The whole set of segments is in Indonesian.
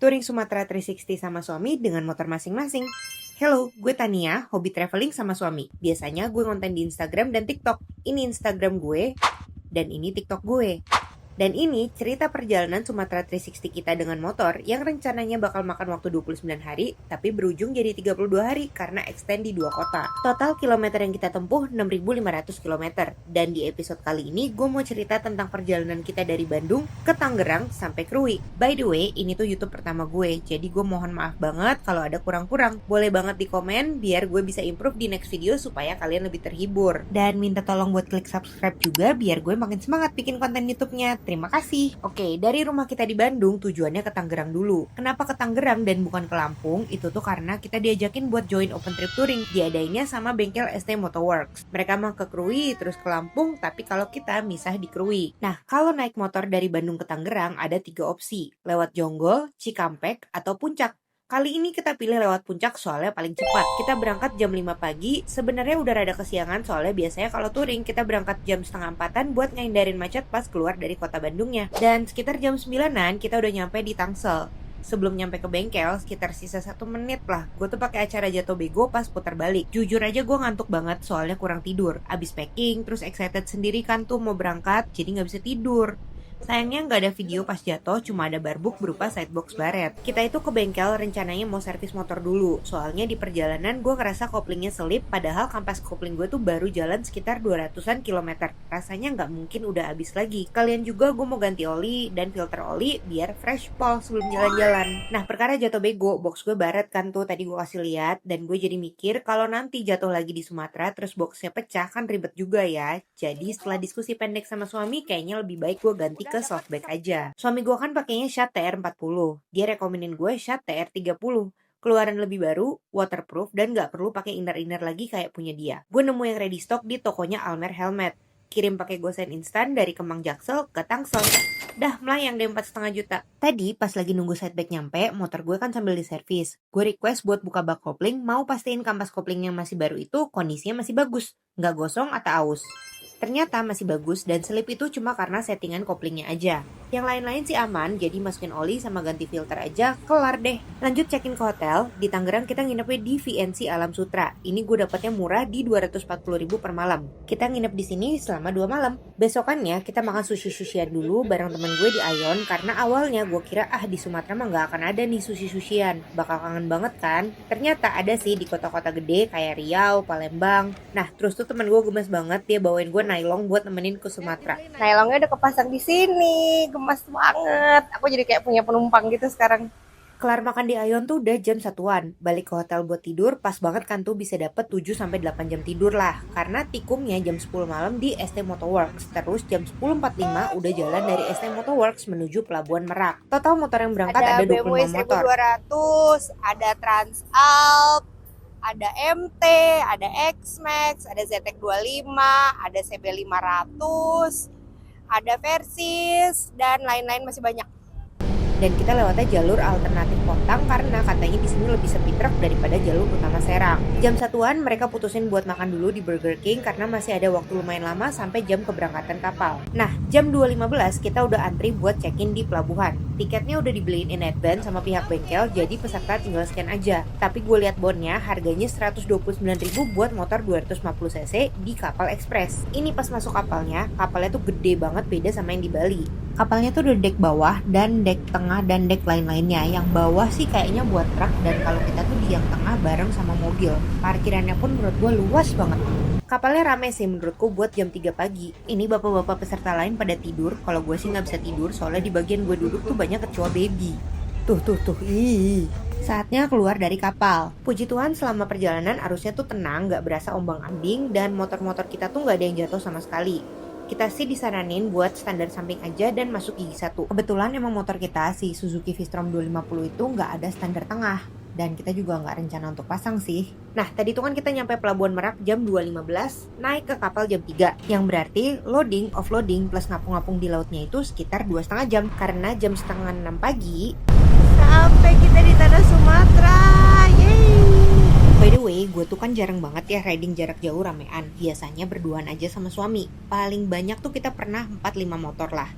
touring Sumatera 360 sama suami dengan motor masing-masing. Hello, gue Tania, hobi traveling sama suami. Biasanya gue konten di Instagram dan TikTok. Ini Instagram gue, dan ini TikTok gue. Dan ini cerita perjalanan Sumatera 360 kita dengan motor yang rencananya bakal makan waktu 29 hari, tapi berujung jadi 32 hari karena extend di 2 kota. Total kilometer yang kita tempuh 6.500 km. Dan di episode kali ini gue mau cerita tentang perjalanan kita dari Bandung ke Tangerang sampai Krui. By the way, ini tuh YouTube pertama gue, jadi gue mohon maaf banget kalau ada kurang-kurang. Boleh banget di komen biar gue bisa improve di next video supaya kalian lebih terhibur. Dan minta tolong buat klik subscribe juga biar gue makin semangat bikin konten YouTube-nya. Terima kasih. Oke, dari rumah kita di Bandung tujuannya ke Tangerang dulu. Kenapa ke Tangerang dan bukan ke Lampung? Itu tuh karena kita diajakin buat join open trip touring. Diadainnya sama bengkel ST Motorworks. Mereka mah ke Krui terus ke Lampung, tapi kalau kita misah di Krui. Nah, kalau naik motor dari Bandung ke Tangerang ada 3 opsi. Lewat Jonggol, Cikampek, atau Puncak. Kali ini kita pilih lewat Puncak soalnya paling cepat. Kita berangkat jam 5 pagi, sebenarnya udah rada kesiangan soalnya biasanya kalau touring kita berangkat jam setengah 4-an buat ngehindarin macet pas keluar dari kota Bandungnya. Dan sekitar jam 9-an kita udah nyampe di Tangsel. Sebelum nyampe ke bengkel, sekitar sisa 1 menit lah. Gue tuh pakai acara jatuh bego pas putar balik. Jujur aja gue ngantuk banget soalnya kurang tidur. Abis packing, terus excited sendiri kan tuh mau berangkat, jadi gak bisa tidur. Sayangnya nggak ada video pas jatuh, cuma ada barbuk berupa sidebox baret. Kita itu ke bengkel rencananya mau servis motor dulu. Soalnya di perjalanan gue ngerasa koplingnya selip, padahal kampas kopling gue tuh baru jalan sekitar 200-an kilometer. Rasanya nggak mungkin udah habis lagi. Kalian juga gue mau ganti oli dan filter oli biar fresh pol sebelum jalan-jalan. Nah, perkara jatuh bego, box gue baret kan tuh tadi gue kasih lihat, dan gue jadi mikir kalau nanti jatuh lagi di Sumatera terus boxnya pecah kan ribet juga ya. Jadi setelah diskusi pendek sama suami, kayaknya lebih baik gue ganti ke softback aja. Suami gue kan pakainya Shad TR40. Dia rekomenin gue Shad TR30. Keluaran lebih baru, waterproof, dan gak perlu pakai inner-inner lagi kayak punya dia. Gue nemu yang ready stock di tokonya Almer Helmet. Kirim pakai gosen instan dari Kemang Jaksel ke Tangsel. Dah melayang deh 4,5 juta. Tadi pas lagi nunggu sideback nyampe, motor gue kan sambil diservis. Gue request buat buka bak kopling, mau pastiin kampas kopling yang masih baru itu kondisinya masih bagus, nggak gosong atau aus. Ternyata masih bagus dan selip itu cuma karena settingan koplingnya aja. Yang lain-lain sih aman, jadi masukin oli sama ganti filter aja, kelar deh. Lanjut check-in ke hotel, di Tangerang kita nginepnya di VNC Alam Sutra. Ini gue dapetnya murah di 240.000 per malam. Kita nginep di sini selama 2 malam. Besokannya kita makan sushi-sushian dulu bareng temen gue di Aeon, karena awalnya gue kira di Sumatera mah gak akan ada nih sushi-sushian. Bakal kangen banget kan? Ternyata ada sih di kota-kota gede kayak Riau, Palembang. Nah, terus tuh temen gue gemes banget, dia bawain gue nylon buat nemenin ke Sumatera. Nylonnya udah kepasang di sini, gemes banget. Aku jadi kayak punya penumpang gitu sekarang. Kelar makan di Aeon tuh udah jam 1-an. Balik ke hotel buat tidur, pas banget kan tuh bisa dapet 7-8 jam tidur lah. Karena tikumnya jam 10 malam di ST Motorworks. Terus jam 10.45 udah jalan dari ST Motorworks menuju Pelabuhan Merak. Total motor yang berangkat ada 25 motor. Ada BMW 1200, ada Transalp, ada MT, ada X-Max, ada ZX25, ada CB500, ada Versys, dan lain-lain masih banyak. Dan kita lewatnya jalur alternatif Pontang karena katanya di sini lebih sepi truk daripada jalur utama Serang. Jam 1-an mereka putusin buat makan dulu di Burger King karena masih ada waktu lumayan lama sampai jam keberangkatan kapal. Nah, jam 2.15 kita udah antri buat check-in di pelabuhan. Tiketnya udah dibeliin in advance sama pihak bengkel, jadi peserta tinggal scan aja. Tapi gue lihat bonnya harganya 129.000 buat motor 250cc di kapal ekspres. Ini pas masuk kapalnya tuh gede banget, beda sama yang di Bali. Kapalnya tuh udah dek bawah dan dek tengah dan dek lain-lainnya. Yang bawah sih kayaknya buat truk, dan kalau kita tuh di yang tengah bareng sama mobil. Parkirannya pun menurut gue luas banget. Kapalnya rame sih menurutku buat jam 3 pagi. Ini bapak-bapak peserta lain pada tidur. Kalau gue sih gak bisa tidur soalnya di bagian gue duduk tuh banyak kecoa baby. Tuh, ih. Saatnya keluar dari kapal. Puji Tuhan selama perjalanan arusnya tuh tenang, gak berasa ombang-ambing, dan motor-motor kita tuh gak ada yang jatuh sama sekali. Kita sih disaranin buat standar samping aja dan masuk gigi 1. Kebetulan emang motor kita si Suzuki V-Strom 250 itu nggak ada standar tengah. Dan kita juga nggak rencana untuk pasang sih. Nah, tadi tuh kan kita nyampe Pelabuhan Merak jam 2.15, naik ke kapal jam 3. Yang berarti loading, offloading, plus ngapung-ngapung di lautnya itu sekitar 2,5 jam. Karena jam setengah 6 pagi, sampai kita di tanah Sumatera. Yeay! By the way, gue tuh kan jarang banget ya riding jarak jauh ramean. Biasanya berduaan aja sama suami. Paling banyak tuh kita pernah 4-5 motor lah.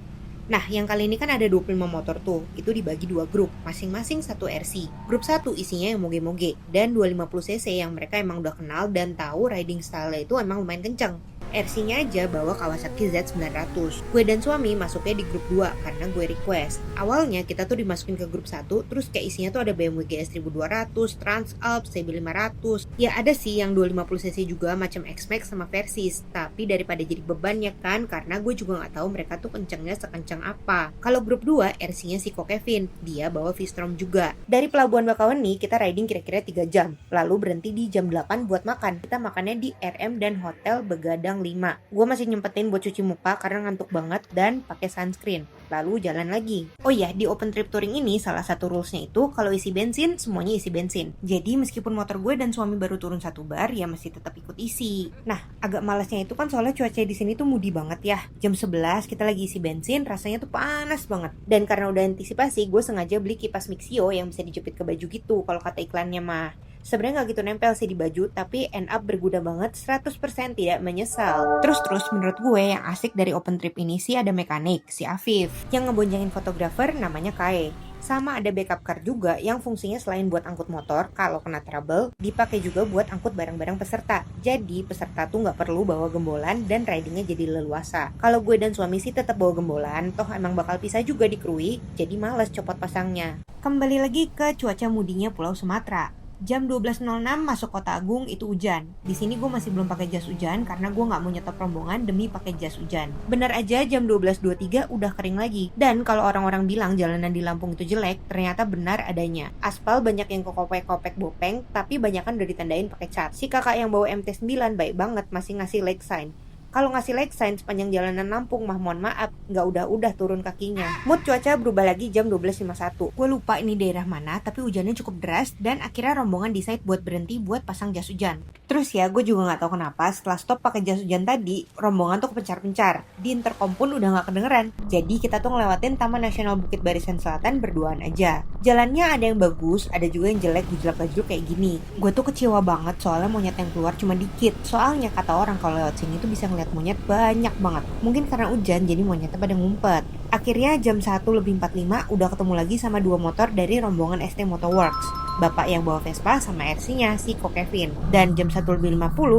Nah, yang kali ini kan ada 25 motor tuh, itu dibagi dua grup, masing-masing satu RC. Grup 1 isinya yang moge-moge, dan 250cc yang mereka emang udah kenal dan tahu riding style-nya itu emang lumayan kenceng. RC-nya aja bawa Kawasaki Z900. Gue dan suami masuknya di grup 2 karena gue request. Awalnya kita tuh dimasukin ke grup 1, terus kayak isinya tuh ada BMW GS 1200, Transalp, CB500. Ya ada sih yang 250cc juga macam X-Max sama Versys, tapi daripada jadi beban ya kan, karena gue juga nggak tahu mereka tuh kencengnya sekenceng apa. Kalau grup 2, RC-nya si Ko Kevin, dia bawa V-Strom juga. Dari Pelabuhan Bakauheni kita riding kira-kira 3 jam, lalu berhenti di jam 8 buat makan. Kita makannya di RM dan Hotel Begadang 5. Gue masih nyempetin buat cuci muka karena ngantuk banget dan pakai sunscreen. Lalu jalan lagi. Oh iya, di open trip touring ini salah satu rulesnya itu kalau isi bensin, semuanya isi bensin. Jadi meskipun motor gue dan suami baru turun satu bar, ya masih tetap ikut isi. Nah, agak malasnya itu kan soalnya cuaca di sini tuh mudi banget ya. Jam 11 kita lagi isi bensin, rasanya tuh panas banget. Dan karena udah antisipasi, gue sengaja beli kipas Mixio yang bisa dijepit ke baju gitu kalau kata iklannya mah. Sebenarnya nggak gitu nempel sih di baju, tapi end up berguna banget, 100% tidak menyesal. Terus menurut gue yang asik dari open trip ini sih ada mekanik, si Afif. Yang ngebonjangin fotografer namanya Kae. Sama ada backup car juga yang fungsinya selain buat angkut motor, kalau kena trouble, dipakai juga buat angkut barang-barang peserta. Jadi peserta tuh nggak perlu bawa gembolan dan ridingnya jadi leluasa. Kalau gue dan suami sih tetap bawa gembolan, toh emang bakal pisah juga di krui, jadi males copot pasangnya. Kembali lagi ke cuaca mudinya Pulau Sumatera. Jam 12.06 masuk Kota Agung itu hujan. Di sini gue masih belum pakai jas hujan karena gue nggak mau nyetop rombongan demi pakai jas hujan. Bener aja jam 12.23 udah kering lagi. Dan kalau orang-orang bilang jalanan di Lampung itu jelek, ternyata benar adanya. Aspal banyak yang kokopek-kopek bopeng, tapi banyakan udah ditandain pakai cat. Si kakak yang bawa MT9 baik banget masih ngasih leg sign. Kalau ngasih leg sign sepanjang jalanan Lampung mah mohon maaf, nggak udah turun kakinya. Mood cuaca berubah lagi jam 12.51. Gue lupa ini daerah mana, tapi hujannya cukup deras dan akhirnya rombongan decide buat berhenti buat pasang jas hujan. Terus ya, gue juga nggak tahu kenapa setelah stop pakai jas hujan tadi, rombongan tuh kepencar-pencar. Di intercom pun udah nggak kedengeran. Jadi kita tuh ngelewatin Taman Nasional Bukit Barisan Selatan berduaan aja. Jalannya ada yang bagus, ada juga yang jelek, gejlak-gejluk kayak gini. Gue tuh kecewa banget soalnya monyet yang keluar cuma dikit. Soalnya kata orang kalau lewat sini tuh bisa ngeliat monyet banyak banget. Mungkin karena hujan jadi monyetnya pada ngumpet. Akhirnya jam 1:45 udah ketemu lagi sama dua motor dari rombongan ST Motorworks. Bapak yang bawa Vespa sama RC-nya si Ko Kevin. Dan jam 1:50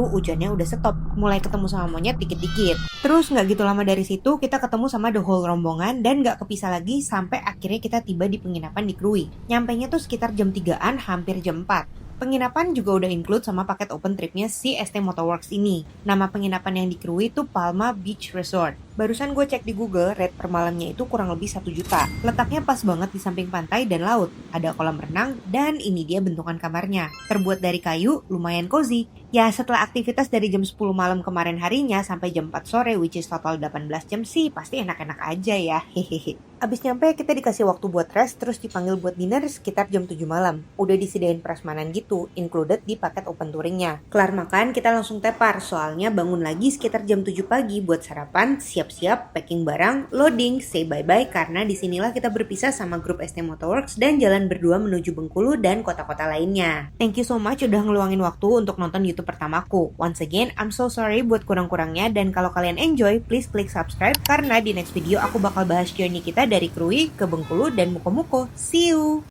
hujannya udah stop. Mulai ketemu sama monyet dikit-dikit. Terus gak gitu lama dari situ kita ketemu sama the whole rombongan dan gak kepisah lagi sampai akhirnya kita tiba di penginapan di Krui. Nyampainya tuh sekitar jam 3-an hampir jam 4. Penginapan juga udah include sama paket open tripnya si ST Motorworks ini. Nama penginapan yang di Krui itu Palma Beach Resort. Barusan gue cek di Google, rate per malamnya itu kurang lebih 1 juta. Letaknya pas banget di samping pantai dan laut. Ada kolam renang dan ini dia bentukan kamarnya. Terbuat dari kayu, lumayan cozy. Ya setelah aktivitas dari jam 10 malam kemarin harinya sampai jam 4 sore, which is total 18 jam sih, pasti enak-enak aja ya. Hehehe. Abis nyampe kita dikasih waktu buat rest, terus dipanggil buat dinner sekitar jam 7 malam. Udah disediain prasmanan gitu, included di paket open touringnya. Kelar makan, kita langsung tepar, soalnya bangun lagi sekitar jam 7 pagi buat sarapan, siap-siap, packing barang, loading, say bye-bye, karena disinilah kita berpisah sama grup ST Motorworks dan jalan berdua menuju Bengkulu dan kota-kota lainnya. Thank you so much udah ngeluangin waktu untuk nonton YouTube pertamaku. Once again, I'm so sorry buat kurang-kurangnya, dan kalau kalian enjoy, please klik subscribe, karena di next video aku bakal bahas journey kita dari Krui ke Bengkulu dan Muko-Muko. See you!